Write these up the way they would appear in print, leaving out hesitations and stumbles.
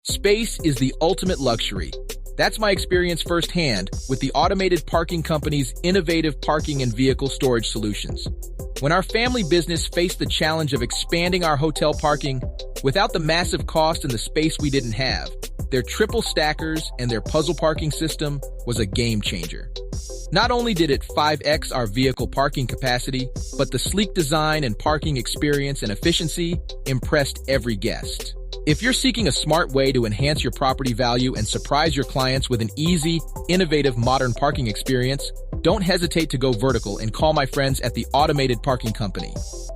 Space is the ultimate luxury. That's my experience firsthand with the Automated Parking Company's innovative parking and vehicle storage solutions. When our family business faced the challenge of expanding our hotel parking without the massive cost and the space we didn't have, their triple stackers and their puzzle parking system was a game changer. Not only did it 5x our vehicle parking capacity, but the sleek design and parking experience and efficiency impressed every guest. If you're seeking a smart way to enhance your property value and surprise your clients with an easy, innovative, modern parking experience, don't hesitate to go vertical and call my friends at the Automated Parking Company.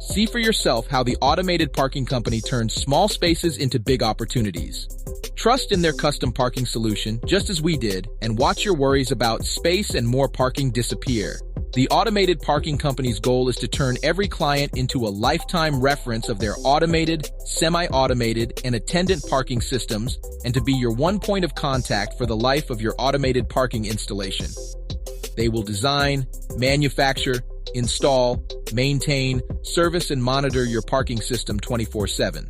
See for yourself how the Automated Parking Company turns small spaces into big opportunities. Trust in their custom parking solution, just as we did, and watch your worries about space and more parking disappear. The Automated Parking Company's goal is to turn every client into a lifetime reference of their automated, semi-automated, and attendant parking systems, and to be your one point of contact for the life of your automated parking installation. They will design, manufacture, install, maintain, service, and monitor your parking system 24/7.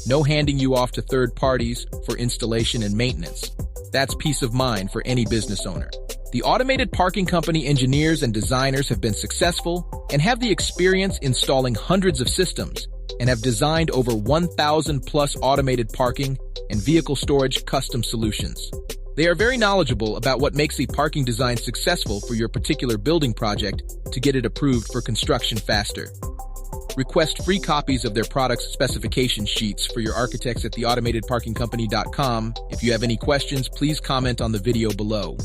No handing you off to third parties for installation and maintenance. That's peace of mind for any business owner. The Automated Parking Company engineers and designers have been successful and have the experience installing hundreds of systems and have designed over 1,000 plus automated parking and vehicle storage custom solutions. They are very knowledgeable about what makes a parking design successful for your particular building project to get it approved for construction faster. Request free copies of their products' specification sheets for your architects at theautomatedparkingcompany.com. If you have any questions, please comment on the video below.